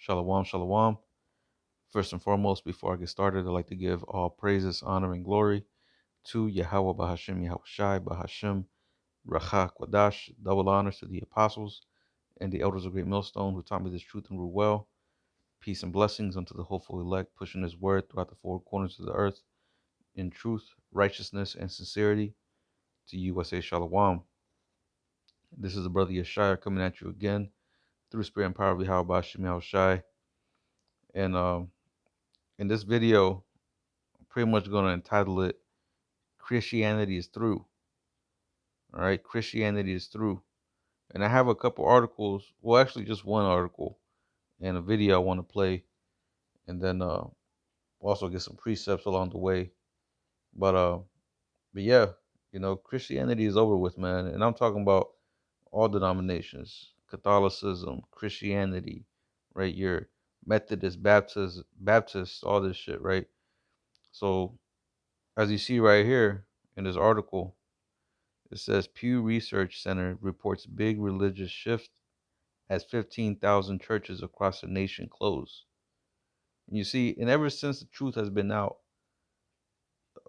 Shalom, shalom. First and foremost, before I get started, I'd like to give all praises, honor, and glory to Yahweh Bahashim, Yahweh Shai, Bahashim, Racha, Kwadash. Double honors to the apostles and the elders of Great Millstone who taught me this truth and rule well. Peace and blessings unto the hopeful elect, pushing his word throughout the four corners of the earth in truth, righteousness, and sincerity. To you, I say shalom. This is the brother Yeshaya coming at you again through spirit and power of Yahweh Bahashim, Yahweh Shai. And in this video, I'm pretty much going to entitle it Christianity is Through. All right, Christianity is Through. And I have a couple articles, well, actually just one article and a video I want to play, and then also get some precepts along the way. But yeah, Christianity is over with, man. And I'm talking about all denominations, Catholicism, Christianity, right? Your Methodist, Baptist, all this shit, right? So as you see right here in this article, it says Pew Research Center reports big religious shift as 15,000 churches across the nation close. And you see, and ever since the truth has been out,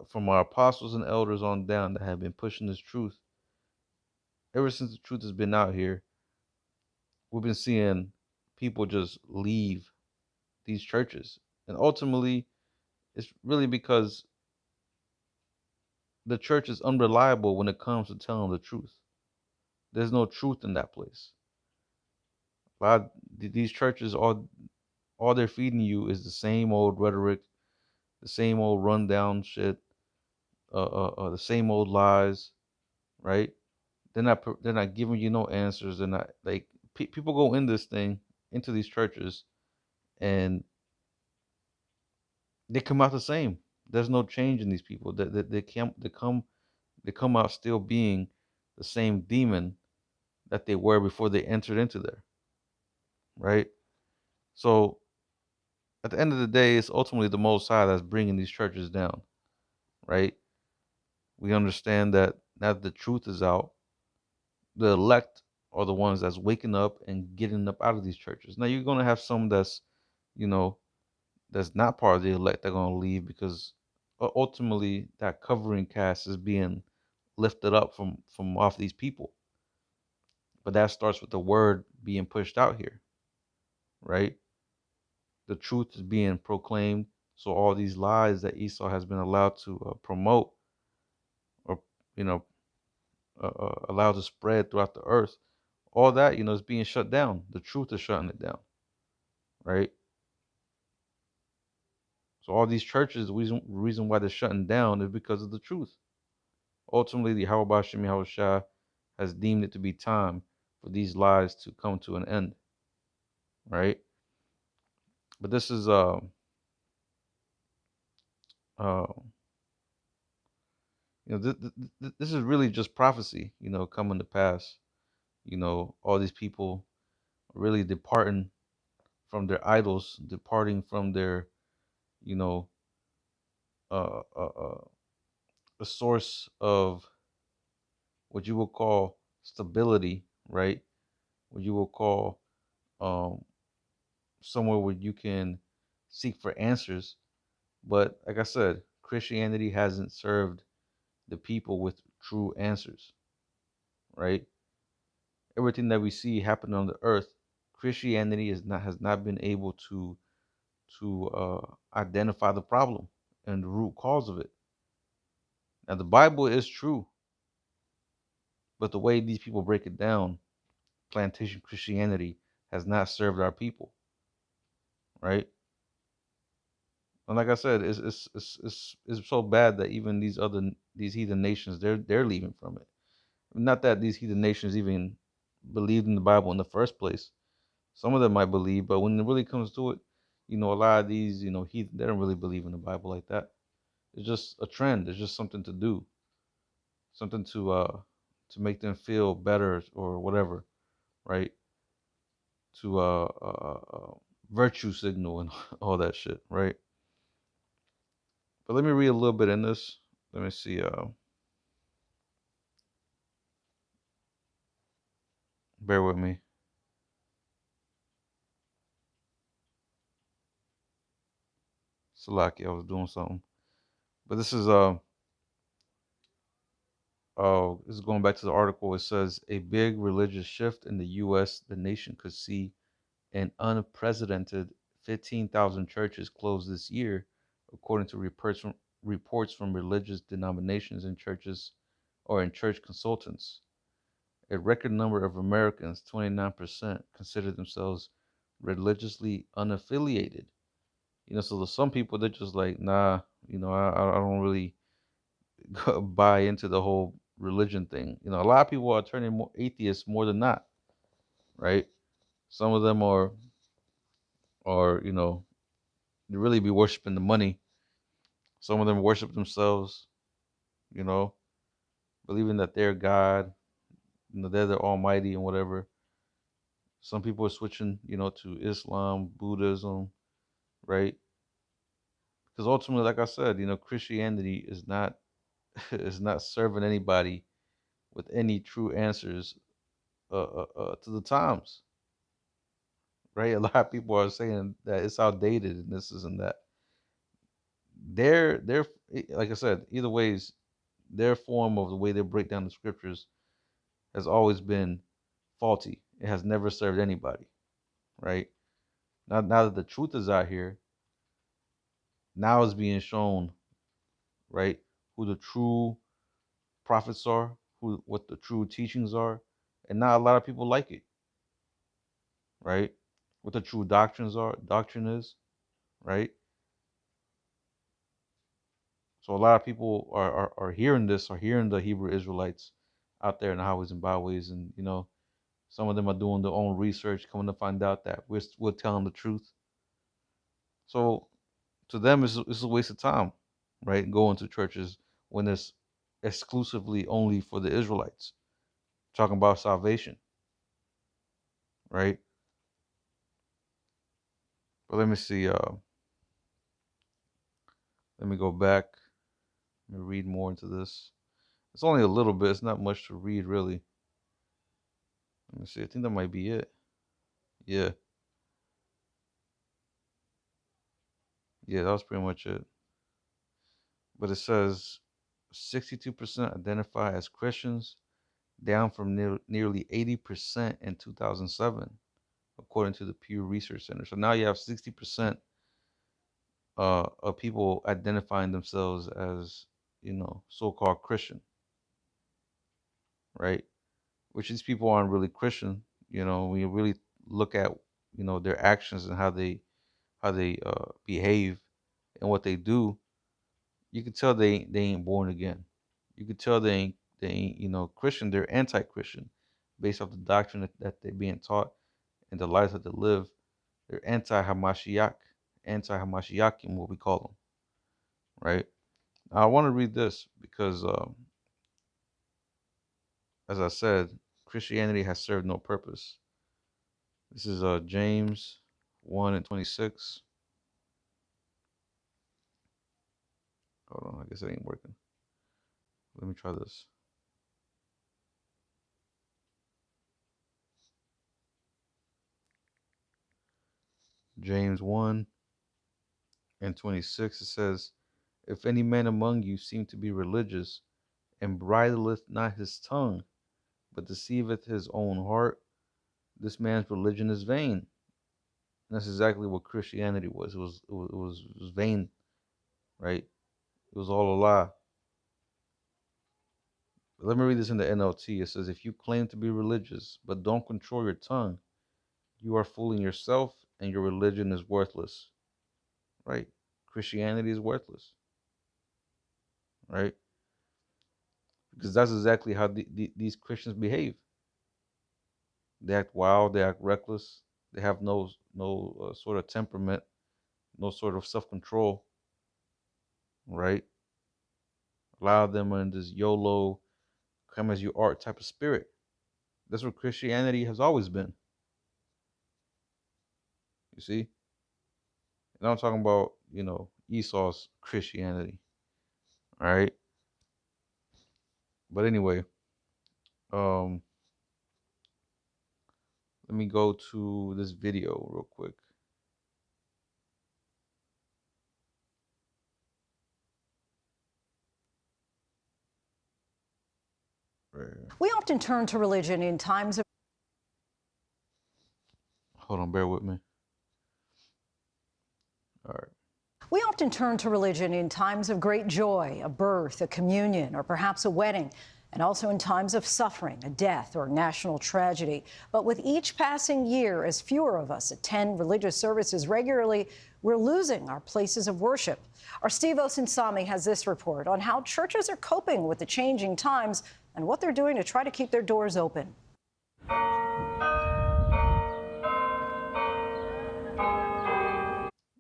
from our apostles and elders on down that have been pushing this truth, ever since the truth has been out here, we've been seeing people just leave these churches. And ultimately, it's really because the church is unreliable when it comes to telling the truth. There's no truth in that place. A lot of these churches, all they're feeding you is the same old rhetoric, the same old rundown shit, the same old lies, right? They're not giving you no answers. They're not like people go in this thing into these churches and they come out the same. There's no change in these people. They come out still being the same demon that they were before they entered into there, right? So at the end of the day, it's ultimately the Most High that's bringing these churches down, right? We understand that now that the truth is out, the elect are the ones that's waking up and getting up out of these churches. Now you're gonna have some you know, that's not part of the elect that are gonna leave because ultimately that covering cast is being lifted up from off these people. But that starts with the word being pushed out here, right? The truth is being proclaimed. So all these lies that Esau has been allowed to promote or you know allowed to spread throughout the earth, all that is being shut down. The truth is shutting it down, right? So all these churches, the reason why they're shutting down is because of the truth. Ultimately, the Yahweh Shem Yahweh Shah has deemed it to be time for these lies to come to an end, right? But this is uh this is really just prophecy, coming to pass. All these people really departing from their idols, departing from their, you know, uh, uh, uh, a source of what you will call stability, right? What you will call um, somewhere where you can seek for answers. But like I said, Christianity hasn't served the people with true answers, right? Everything that we see happen on the earth, Christianity has not been able to identify the problem and the root cause of it. Now the Bible is true, but the way these people break it down, plantation Christianity has not served our people, right? And like I said, it's so bad that even these heathen nations they're leaving from it. Not that these heathen nations even believed in the Bible in the first place. Some of them might believe, but when it really comes to it, a lot of these heathen they don't really believe in the Bible like that. It's just a trend. It's just something to do, something to make them feel better or whatever, right? To virtue signal and all that shit, right? But let me read a little bit in this. Let me see. Bear with me. Salaki, I was doing something. But this is going back to the article. It says a big religious shift in the U.S. The nation could see an unprecedented 15,000 churches closed this year, according to reports from religious denominations and churches or in church consultants. A record number of Americans, 29%, consider themselves religiously unaffiliated. So there's some people that just like, nah, I don't really buy into the whole religion thing. A lot of people are turning more atheists more than not, right? Some of them are they really be worshiping the money. Some of them worship themselves, you know, believing that they're God, they're the Almighty and whatever. Some people are switching, to Islam, Buddhism, right? Because ultimately, like I said, Christianity is not is not serving anybody with any true answers to the times, right? A lot of people are saying that it's outdated and this isn't that. They're like I said, either ways, their form of the way they break down the scriptures has always been faulty. It has never served anybody, right? Now that the truth is out here, now it's being shown, right, who the true prophets are, who what the true teachings are, and not a lot of people like it, right? What the true doctrine is, right? So a lot of people are hearing this, are hearing the Hebrew Israelites out there in the highways and byways, and some of them are doing their own research, coming to find out that we're telling the truth. So to them, it's a waste of time, right? Going to churches when it's exclusively only for the Israelites, talking about salvation, right? But let me see. Let me go back. Let me read more into this. It's only a little bit. It's not much to read, really. Let me see. I think that might be it. Yeah, yeah, that was pretty much it. But it says 62% identify as Christians, down from nearly 80% in 2007, according to the Pew Research Center. So now you have 60% of people identifying themselves as, so-called Christian, right? Which these people aren't really Christian. When you really look at, their actions and how they behave and what they do, you can tell they ain't born again. You could tell they ain't Christian. They're anti-Christian, based off the doctrine that they're being taught and the lives that they live. They're anti-Hamashiach, anti-Hamashiachim, what we call them, right? Now, I want to read this because, as I said, Christianity has served no purpose. This is James 1:26. Hold on, I guess it ain't working. Let me try this. James 1:26. It says, "If any man among you seem to be religious, and bridleth not his tongue, but deceiveth his own heart, this man's religion is vain." And that's exactly what Christianity was. It was vain, right? It was all a lie. But let me read this in the NLT. It says, "If you claim to be religious, but don't control your tongue, you are fooling yourself, and your religion is worthless." Right? Christianity is worthless, right? Because that's exactly how these Christians behave. They act wild, they act reckless, they have no sort of temperament, no sort of self control, right? A lot of them are in this YOLO, come as you are type of spirit. That's what Christianity has always been. You see? And I'm talking about, Esau's Christianity. All right. But anyway, um, let me go to this video real quick. We often turn to religion in times of Hold on, bear with me. All right. We often turn to religion in times of great joy, a birth, a communion, or perhaps a wedding, and also in times of suffering, a death, or national tragedy. But with each passing year, as fewer of us attend religious services regularly, we're losing our places of worship. Our Steve Osinsami has this report on how churches are coping with the changing times and what they're doing to try to keep their doors open.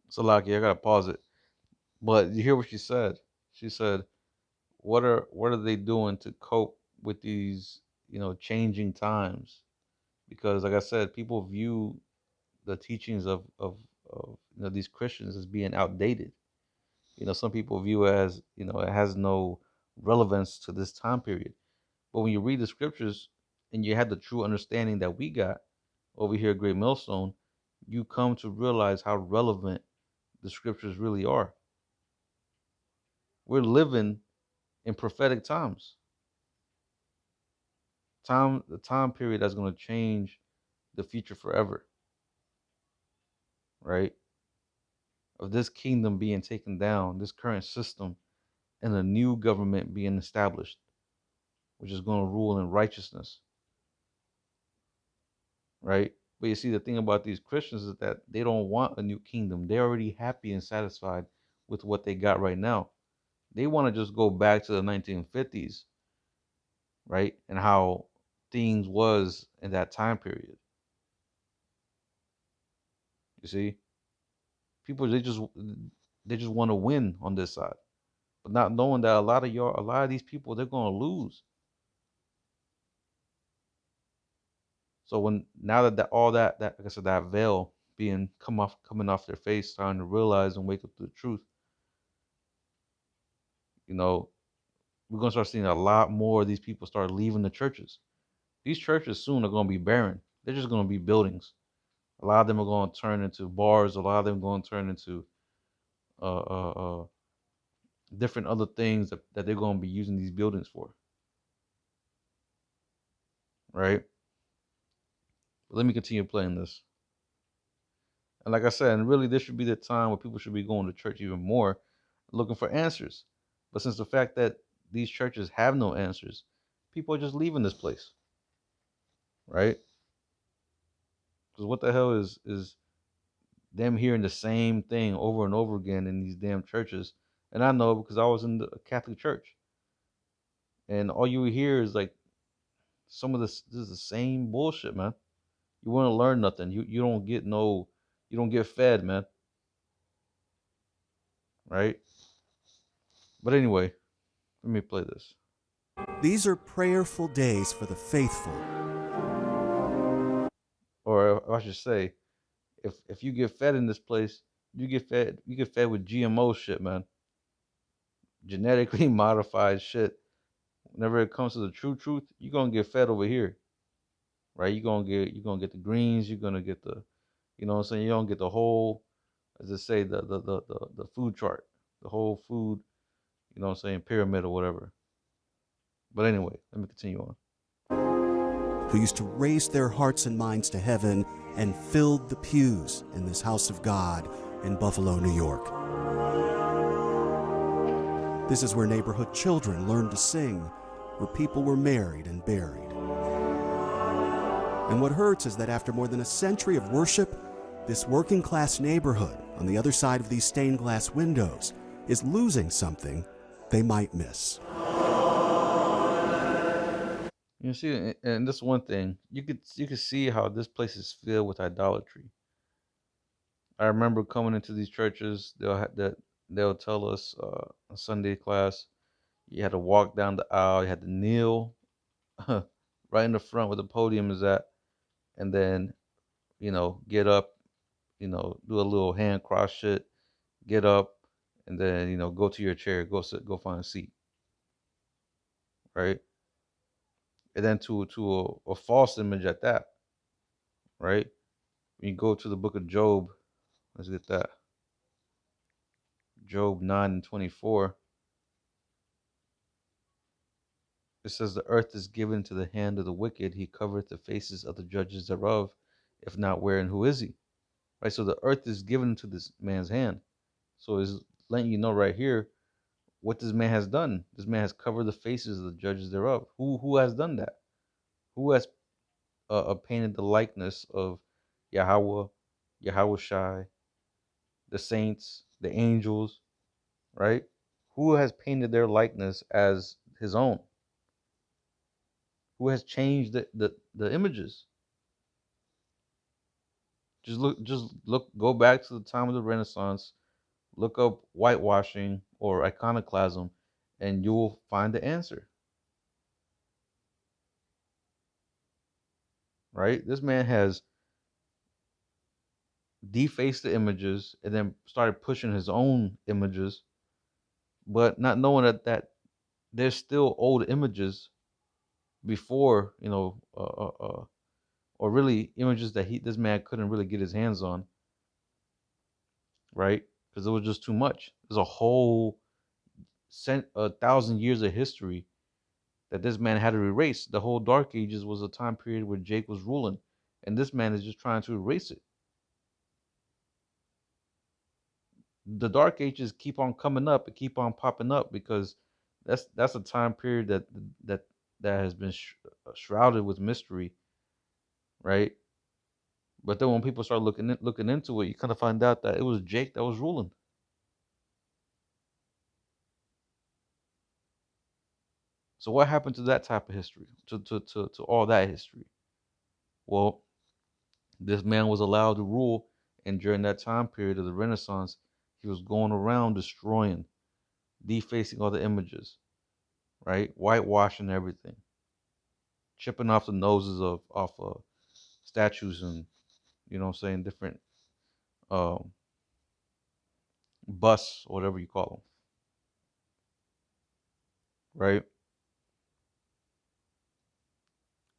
So, Lucky, I gotta pause it. But you hear what she said? She said, what are they doing to cope with these, changing times? Because, like I said, people view the teachings of these Christians as being outdated. Some people view it as, it has no relevance to this time period. But when you read the scriptures and you have the true understanding that we got over here at Great Millstone, you come to realize how relevant the scriptures really are. We're living in prophetic times. The time period that's going to change the future forever, right? Of this kingdom being taken down, this current system, and a new government being established, which is going to rule in righteousness, right? But you see, the thing about these Christians is that they don't want a new kingdom. They're already happy and satisfied with what they got right now. They want to just go back to the 1950s, right? And how things was in that time period. You see, people they just want to win on this side, but not knowing that a lot of these people, they're going to lose. So when now that like I said, that veil being coming off their face, starting to realize and wake up to the truth, you know, we're gonna start seeing a lot more of these people start leaving the churches. These churches soon are gonna be barren. They're just gonna be buildings. A lot of them are going to turn into bars. A lot of them are going to turn into uh, uh, uh, different other things that they're going to be using these buildings for, right? But let me continue playing this. And like I said, and really, this should be the time where people should be going to church even more, looking for answers. But since the fact that these churches have no answers, people are just leaving this place, right? Because what the hell is them hearing the same thing over and over again in these damn churches? And I know because I was in the Catholic church, and all you hear is like some of this is the same bullshit, man. You want to learn nothing. You don't get no, you don't get fed, man. Right? But anyway, let me play this. These are prayerful days for the faithful. Or I should say, if you get fed in this place, you get fed with GMO shit, man. Genetically modified shit. Whenever it comes to the true truth, you're gonna get fed over here. Right? You're gonna get the greens, you're gonna get the, what I'm saying, you don't get the whole, as I say, the food chart, the whole food, what I'm saying, pyramid or whatever. But anyway, let me continue on. Who used to raise their hearts and minds to heaven and filled the pews in this house of God in Buffalo, New York. This is where neighborhood children learned to sing, where people were married and buried. And what hurts is that after more than a century of worship, this working class neighborhood on the other side of these stained glass windows is losing something they might miss. You see, and this one thing, you could see how this place is filled with idolatry. I remember coming into these churches, they'll tell us a Sunday class, you had to walk down the aisle, you had to kneel right in the front where the podium is at, and then get up, do a little hand cross shit, get up, and then go to your chair, go sit, go find a seat, right? And then to a false image at that, right? When you go to the book of Job, let's get that. Job 9 and 24. It says, the earth is given to the hand of the wicked. He covereth the faces of the judges thereof. If not, where and who is he? Right? So the earth is given to this man's hand. So it's letting you know right here what this man has done. This man has covered the faces of the judges thereof. Who has done that? Who has painted the likeness of Yahweh, Yahweh Shai, the saints, the angels, right? Who has painted their likeness as his own? Who has changed the images? Just look, go back to the time of the Renaissance, look up whitewashing or iconoclasm, and you will find the answer. Right? This man has defaced the images and then started pushing his own images, but not knowing that there's still old images before, or really images that this man couldn't really get his hands on, right? Because it was just too much. There's a whole 1,000 years of history that this man had to erase. The whole Dark Ages was a time period where Jake was ruling, and this man is just trying to erase it. The Dark Ages keep on coming up and keep on popping up because that's a time period that that has been shrouded with mystery, right? But then when people start looking into it, you kind of find out that it was Jake that was ruling. So what happened to that type of history? To all that history? Well, this man was allowed to rule, and during that time period of the Renaissance, he was going around destroying, defacing all the images, right? Whitewashing everything, chipping off the noses of off statues and what I'm saying, different um, busts or whatever you call them, right?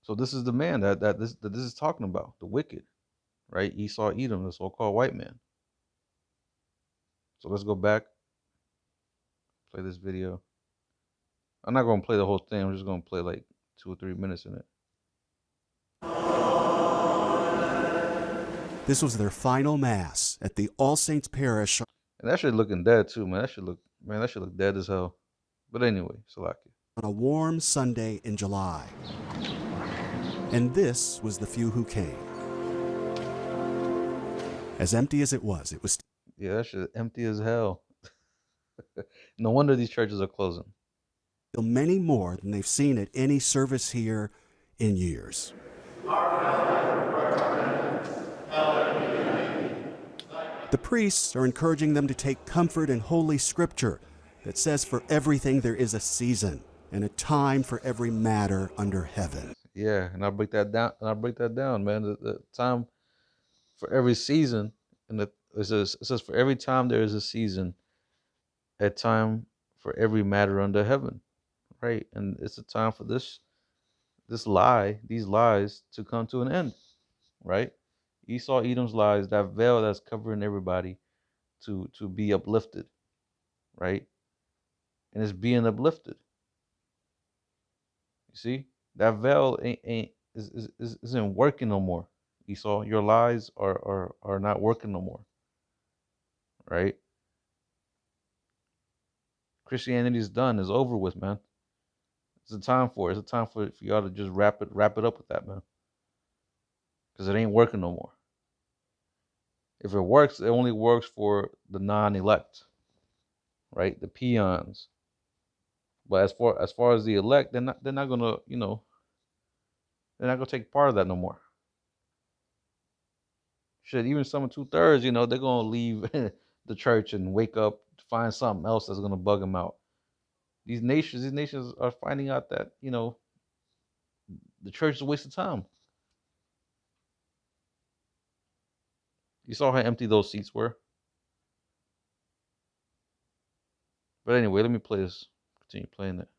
So this is the man that this is talking about, the wicked, right? Esau, Edom, the so-called white man. So let's go back, play this video. I'm not gonna play the whole thing. I'm just gonna play like 2 or 3 minutes in it. This was their final mass at the All Saints Parish And that shit looking dead too, man. That should look dead as hell. But anyway, Salaki. on a warm Sunday in July. And this was the few who came. As empty as it was Yeah, that shit empty as hell. No wonder these churches are closing. still many more than they've seen at any service here in years. The priests are encouraging them to take comfort in Holy Scripture that says for everything there is a season and a time for every matter under heaven. Yeah, and I'll break that down. Man. The time for every season, and it says for every time there is a season, a time for every matter under heaven, right? And it's a time for these lies to come to an end, right? Esau, Edom's lies, that veil that's covering everybody, to be uplifted, right? And it's being uplifted. You see, that veil isn't working no more. Esau, your lies are not working no more, right? Christianity is done. It's over with, man. It's a time for it. It's a time for y'all to just wrap it up with that, man. Because it ain't working no more. If it works, it only works for the non-elect, right? The peons. But as far as the elect, they're not gonna they're not gonna take part of that no more. Shit, even some 2/3, they're gonna leave the church and wake up to find something else that's gonna bug them out. These nations are finding out that the church is a waste of time. You saw how empty those seats were. But anyway, let me play this. Continue playing it.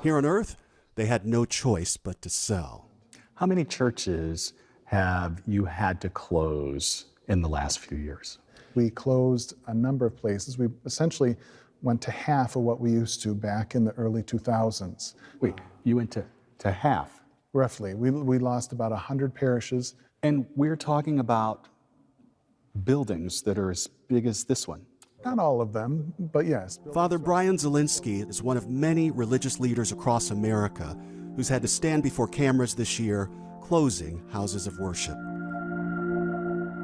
Here on earth, they had no choice but to sell. How many churches have you had to close in the last few years? We closed a number of places. We essentially went to half of what we used to back in the early 2000s. Wait, you went to half. Roughly. We lost about 100 parishes. And we're talking about buildings that are as big as this one. Not all of them, but yes. Father Brian Zielinski is one of many religious leaders across America who's had to stand before cameras this year closing houses of worship.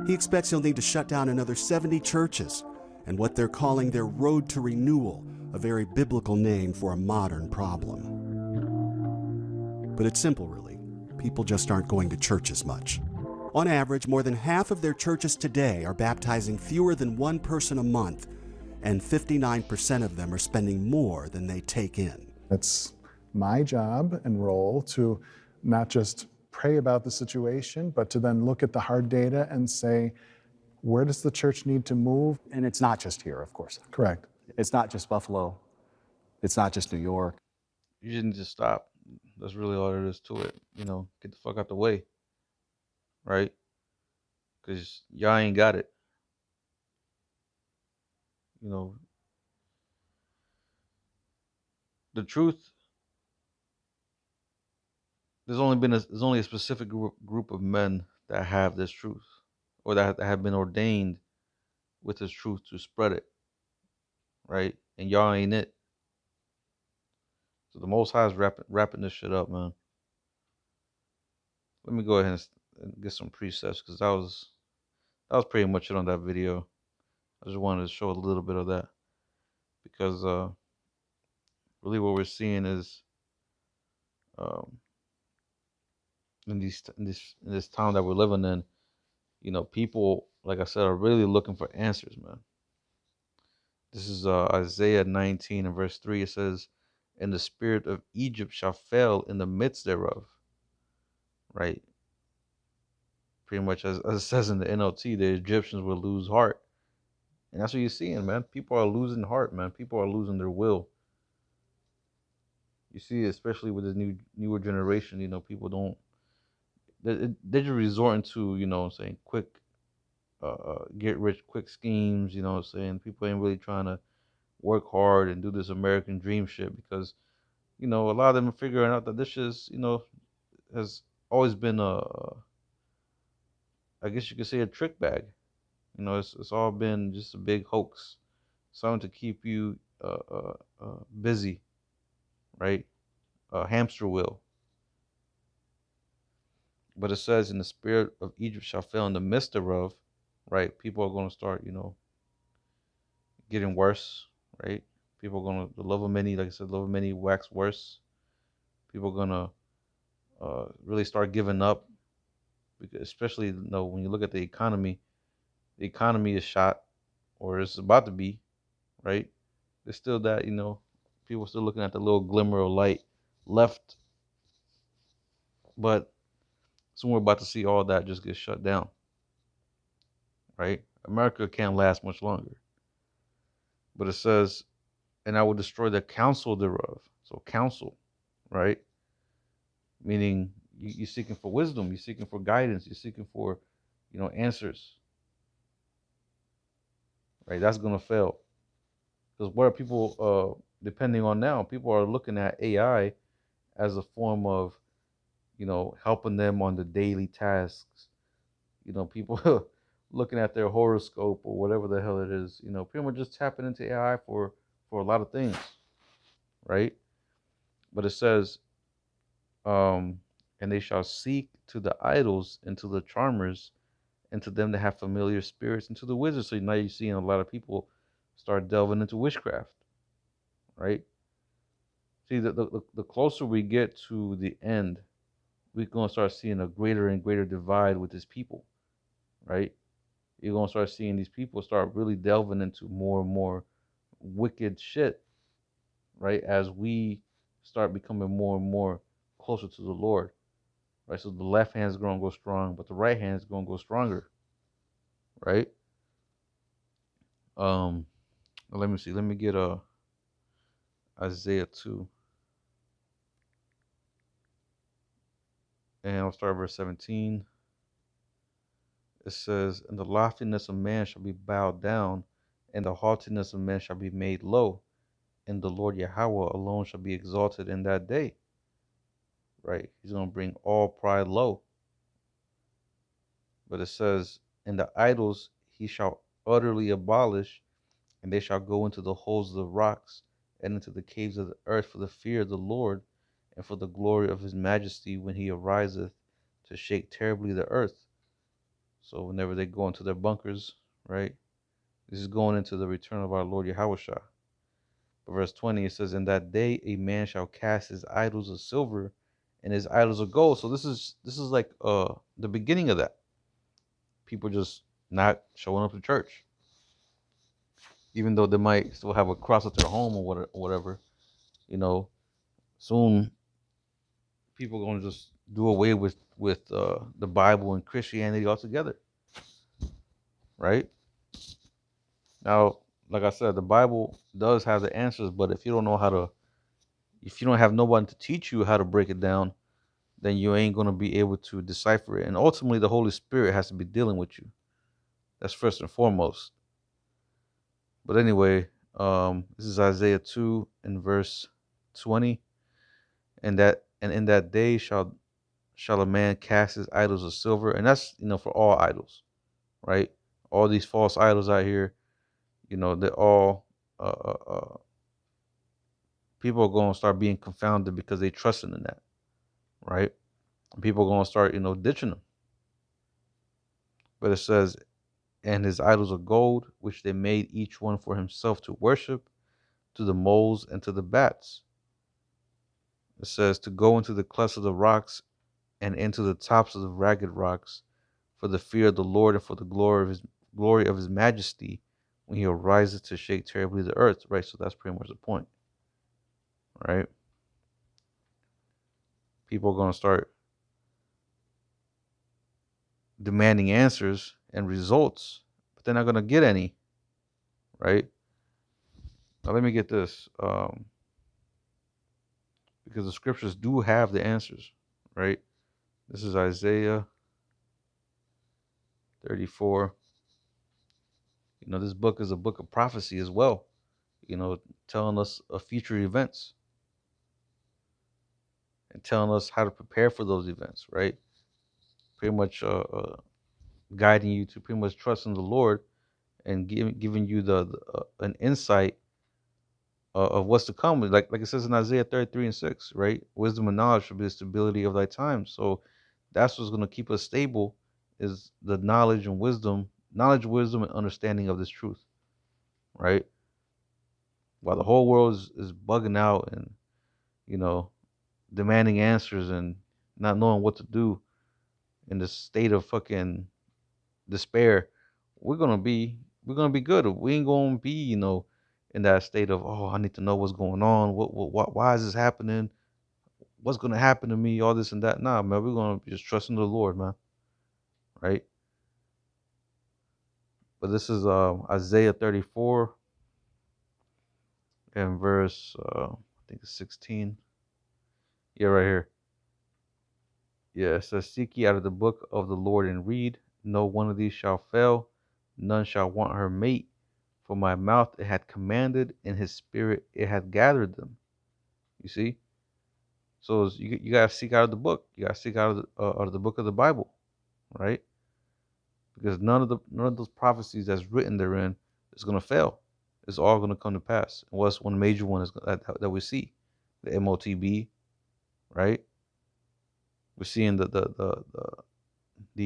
He expects he'll need to shut down another 70 churches and what they're calling their road to renewal, a very biblical name for a modern problem. But it's simple, really. People just aren't going to church as much. On average, more than half of their churches today are baptizing fewer than one person a month, and 59% of them are spending more than they take in. It's my job and role to not just pray about the situation, but to then look at the hard data and say, where does the church need to move? And it's not just here, of course. Correct. It's not just Buffalo. It's not just New York. You shouldn't just stop. That's really all there is to it. You know, get the fuck out the way, right? Because y'all ain't got it. You know, the truth. There's only a specific group of men that have this truth, or that have been ordained with this truth to spread it, right? And y'all ain't it. So the Most High is wrapping this shit up, man. Let me go ahead and get some precepts, because that was pretty much it on that video. I just wanted to show a little bit of that, because really what we're seeing is um, in this town that we're living in, you know, people, like I said, are really looking for answers, man. This is Isaiah 19 and verse 3. It says, "And the spirit of Egypt shall fail in the midst thereof." Right? Pretty much as it says in the NLT, the Egyptians will lose heart. And that's what you're seeing, man. People are losing heart, man. People are losing their will. You see, especially with the newer generation, you know, people don't, they're just resorting to, you know what I'm saying, quick, get rich quick schemes, you know what I'm saying? People ain't really trying to work hard and do this American dream shit, because, you know, a lot of them are figuring out that this is, you know, has always been I guess you could say, a trick bag. You know, it's all been just a big hoax, something to keep you busy, right? A hamster wheel. But it says, "In the spirit of Egypt shall fail in the midst thereof," right? People are going to start, you know, getting worse, right? People are going to, the love of many, like I said, love of many wax worse. People are going to really start giving up, because especially, you know, when you look at the economy is shot, or it's about to be, right? There's still that, you know, people still looking at the little glimmer of light left, but soon we're about to see all that just get shut down, right? America can't last much longer. But it says, "And I will destroy the counsel thereof." So counsel, right? Meaning you're seeking for wisdom, you're seeking for guidance, you're seeking for, you know, answers, right? That's gonna fail. Because what are people depending on now? People are looking at AI as a form of, you know, helping them on the daily tasks. You know, people looking at their horoscope or whatever the hell it is, you know, pretty much just tapping into AI for a lot of things, right? But it says, um, "And they shall seek to the idols and to the charmers and to them that have familiar spirits and to the wizards." So now you're seeing a lot of people start delving into witchcraft, right? See, the closer we get to the end, we're gonna start seeing a greater and greater divide with this people, right? You're gonna start seeing these people start really delving into more and more wicked shit, right? As we start becoming more and more closer to the Lord, right? So the left hand is gonna go strong, but the right hand is gonna go stronger, right? Um, let me see. Let me get Isaiah 2, and I'll start verse 17. It says, "And the loftiness of man shall be bowed down, and the haughtiness of man shall be made low. and the Lord Yahweh alone shall be exalted in that day. Right? He's going to bring all pride low. But it says, and the idols he shall utterly abolish, and they shall go into the holes of the rocks and into the caves of the earth for the fear of the Lord and for the glory of his majesty when he ariseth to shake terribly the earth. So whenever they go into their bunkers, right? This is going into the return of our Lord Yahushua. But verse 20, it says, in that day a man shall cast his idols of silver and his idols of gold. So this is like the beginning of that. People just not showing up to church, even though they might still have a cross at their home or whatever. You know, soon people are going to just do away with the Bible and Christianity altogether, right? Now, like I said, the Bible does have the answers, but if you don't know how to, if you don't have nobody to teach you how to break it down, then you ain't going to be able to decipher it. And ultimately, the Holy Spirit has to be dealing with you. That's first and foremost. But anyway, this is Isaiah 2 and verse 20. And in that day shall a man cast his idols of silver, and that's for all idols, right? All these false idols out here, they're all people are going to start being confounded because they trusting in that, right? And people are going to start ditching them. But it says, and his idols of gold, which they made each one for himself to worship, to the moles and to the bats. It says to go into the clefts of the rocks and into the tops of the ragged rocks, for the fear of the Lord and for the glory of his majesty, when he arises to shake terribly the earth. Right. So that's pretty much the point. Right. People are going to start demanding answers and results, but they're not going to get any. Right. Now let me get this, because the scriptures do have the answers. Right. This is Isaiah 34. This book is a book of prophecy as well, telling us of future events and telling us how to prepare for those events, right? Pretty much guiding you to pretty much trust in the Lord and giving you the an insight of what's to come. Like it says in Isaiah 33 and 6, right? Wisdom and knowledge should be the stability of thy time. So that's what's going to keep us stable, is the knowledge, wisdom, and understanding of this truth, right? While the whole world is bugging out and you know demanding answers and not knowing what to do in this state of fucking despair, we're gonna be good. We ain't gonna be in that state of, oh, I need to know what's going on. What why is this happening? What's gonna happen to me? All this and that. Nah, man, we're gonna just trust in the Lord, man. Right? But this is Isaiah 34 and verse I think it's 16. Yeah, right here. Yeah, it says, seek ye out of the book of the Lord and read. No one of these shall fail, none shall want her mate. For my mouth it hath commanded, and his spirit it hath gathered them. You see? So you gotta seek out of the book. You gotta seek out of the book of the Bible, right? Because none of those prophecies that's written therein is gonna fail. It's all gonna come to pass. And what's one major one is that we see? The MOTB, right? We're seeing the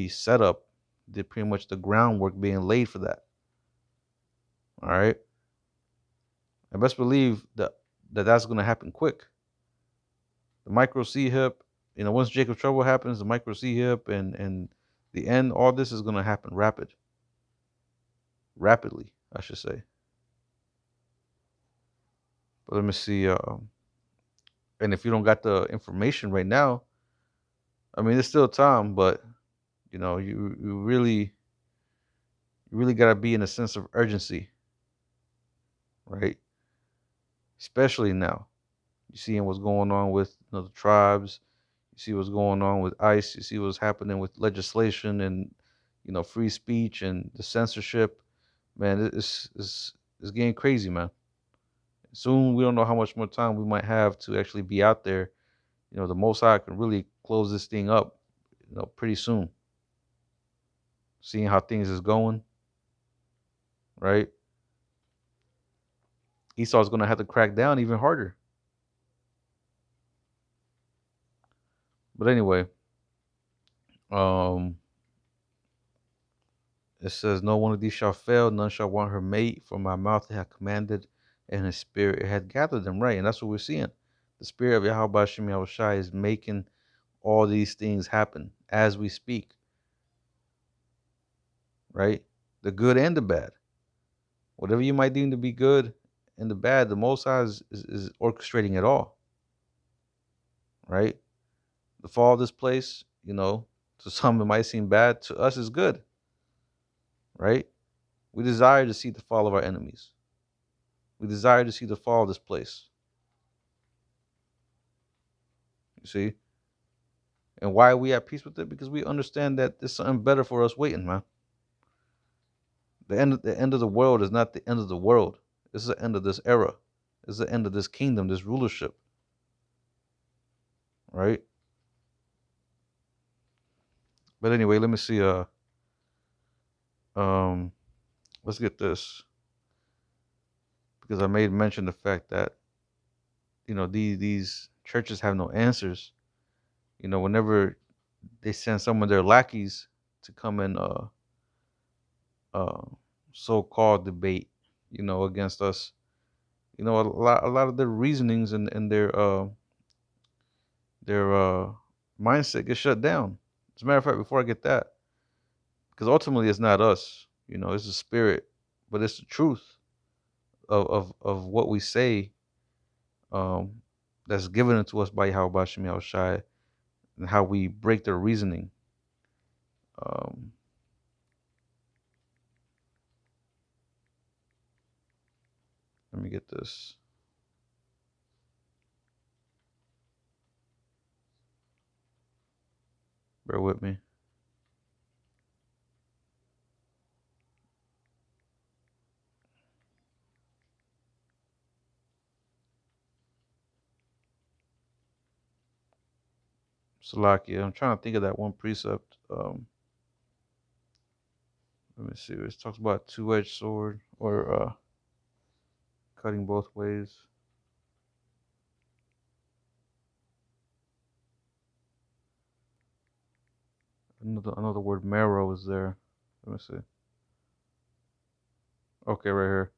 setup, pretty much the groundwork being laid for that. All right. And best believe that's gonna happen quick. The micro C hip, once Jacob trouble happens, the micro C hip and the end, all this is gonna happen rapidly, I should say. But let me see. And if you don't got the information right now, I mean, there's still time, but you really gotta be in a sense of urgency, right? Especially now. You seeing what's going on with the tribes. You see what's going on with ICE. You see what's happening with legislation and free speech and the censorship. Man, it's getting crazy, man. Soon, we don't know how much more time we might have to actually be out there. The Most High can really close this thing up, pretty soon. Seeing how things is going, right? Esau's gonna have to crack down even harder. But anyway, um, it says, "No one of these shall fail; none shall want her mate. For my mouth it hath commanded, and His Spirit it hath gathered them." Right, and that's what we're seeing. The Spirit of Yahweh Shem Yahushai is making all these things happen as we speak. Right, the good and the bad. Whatever you might deem to be good and the bad, the Most High is orchestrating it all. Right, the fall of this place, to some it might seem bad. To us, is good. Right, we desire to see the fall of our enemies. We desire to see the fall of this place. You see? And why are we at peace with it? Because we understand that there's something better for us waiting, man. The end of the world is not the end of the world. This is the end of this era. This is the end of this kingdom, this rulership. Right? But anyway, let me see. Um, let's get this. Because I made mention the fact that, these churches have no answers. Whenever they send some of their lackeys to come and uh so-called debate, against us, a lot of their reasonings and their mindset gets shut down. As a matter of fact, before I get that, because ultimately it's not us, it's the spirit, but it's the truth of what we say, um, that's given to us by Yahweh Shem Yahushai, and how we break their reasoning. Um, Let me get this. Bear with me. Salakia. I'm trying to think of that one precept. Let me see. It talks about two-edged sword, or cutting both ways. Another word, marrow, is there. Let me see. Okay, right here.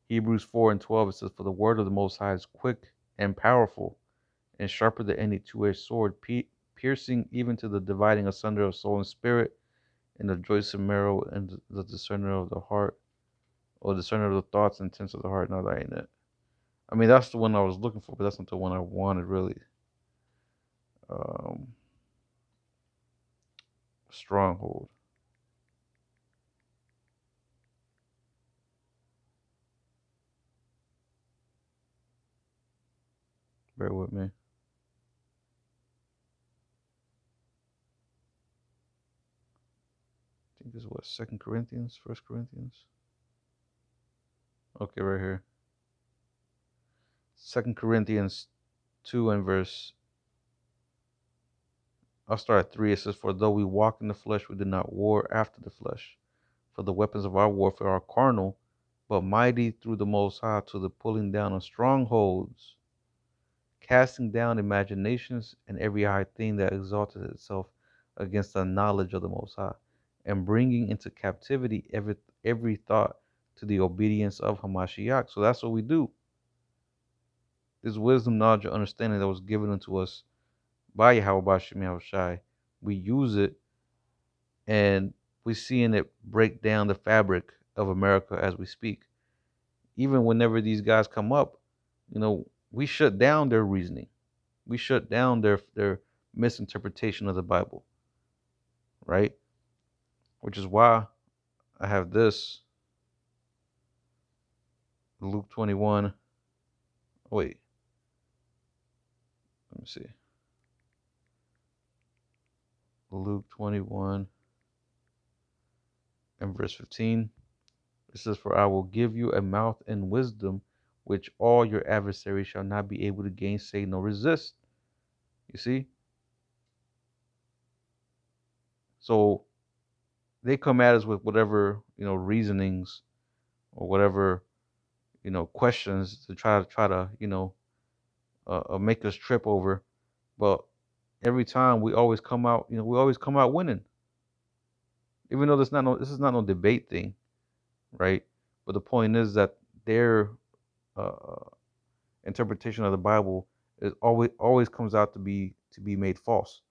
Hebrews 4:12. It says, "For the word of the Most High is quick and powerful, and sharper than any two-edged sword, piercing even to the dividing asunder of soul and spirit, and the joints and marrow, and the discerner of the heart, or discerner of the thoughts and intents of the heart." No, that ain't it. I mean, that's the one I was looking for, but that's not the one I wanted, really. Um, Stronghold. Bear with me. I think this is what, 2 Corinthians, 1 Corinthians. Okay, right here. 2 Corinthians 2 and verse. I'll start at 3. It says, "For though we walk in the flesh, we do not war after the flesh. For the weapons of our warfare are carnal, but mighty through the Most High to the pulling down of strongholds, casting down imaginations and every high thing that exalted itself against the knowledge of the Most High, and bringing into captivity every thought to the obedience of Hamashiach." So that's what we do. This wisdom, knowledge, and understanding that was given unto us by Yahweh Shem Yahushai, we use it, and we're seeing it break down the fabric of America as we speak. Even whenever these guys come up, we shut down their reasoning. We shut down their misinterpretation of the Bible, right? Which is why I have this, Luke 21. Wait, let me see. Luke 21 and verse 15. It says, "For I will give you a mouth and wisdom which all your adversaries shall not be able to gainsay nor resist. You see? So they come at us with whatever, reasonings or whatever, questions to try to, make us trip over. But every time we always come out, we always come out winning. Even though this is not no debate thing, right? But the point is that their uh, interpretation of the Bible is always comes out to be made false,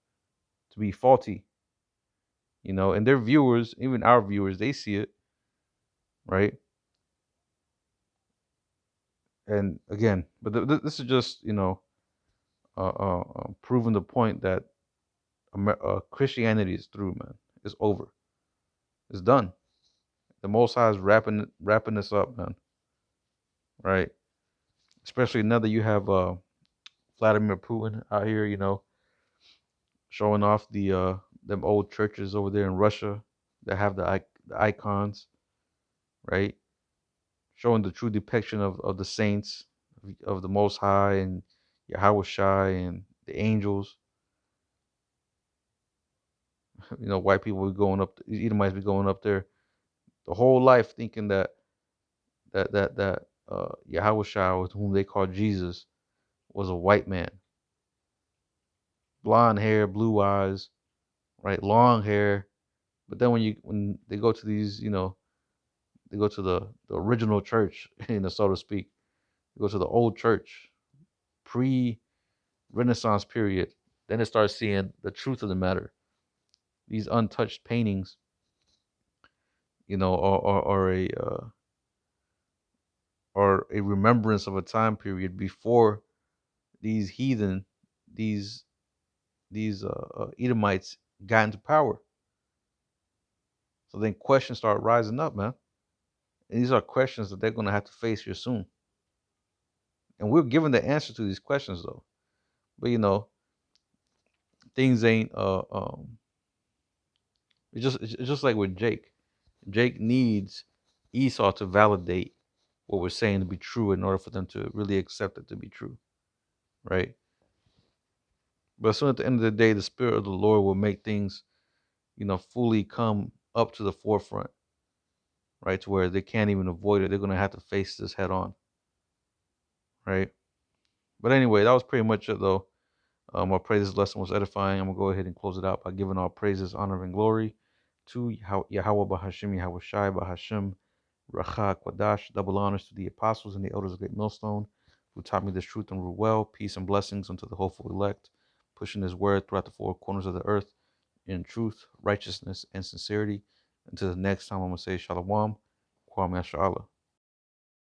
to be faulty, and their viewers, even our viewers, they see it, right? And again, but this is just proving the point that Christianity is through, man. It's over. It's done. The Most High is wrapping this up, man. Right? Especially now that you have Vladimir Putin out here, showing off the them old churches over there in Russia that have the icons, right? Showing the true depiction of the saints of the Most High and Yahweh Shai and the angels. White people be going up, Edomites be going up there the whole life thinking that Yahweh Shai, with whom they call Jesus, was a white man, blonde hair, blue eyes, right, long hair. But then when they go to these, they go to the original church, so to speak. They go to the old church, pre-Renaissance period. Then they start seeing the truth of the matter. These untouched paintings, are a remembrance of a time period before these heathen, these Edomites got into power. So then questions start rising up, man. And these are questions that they're gonna have to face here soon. And we're given the answer to these questions though. But things ain't it's just like with Jake. Jake needs Esau to validate what we're saying to be true in order for them to really accept it to be true. Right? But soon at the end of the day, the spirit of the Lord will make things, fully come up to the forefront, right? To where they can't even avoid it. They're gonna have to face this head on. Right? But anyway, that was pretty much it though. I pray this lesson was edifying. I'm gonna go ahead and close it out by giving all praises, honor, and glory to Yahweh Bahashim, Yahweh Shai Bahashim, Racha Kwadash. Double honors to the apostles and the elders of Great Millstone, who taught me this truth and rule well. Peace and blessings unto the hopeful elect, pushing His word throughout the four corners of the earth in truth, righteousness, and sincerity. Until the next time, I'm gonna say Shalom, Kwame Ashala.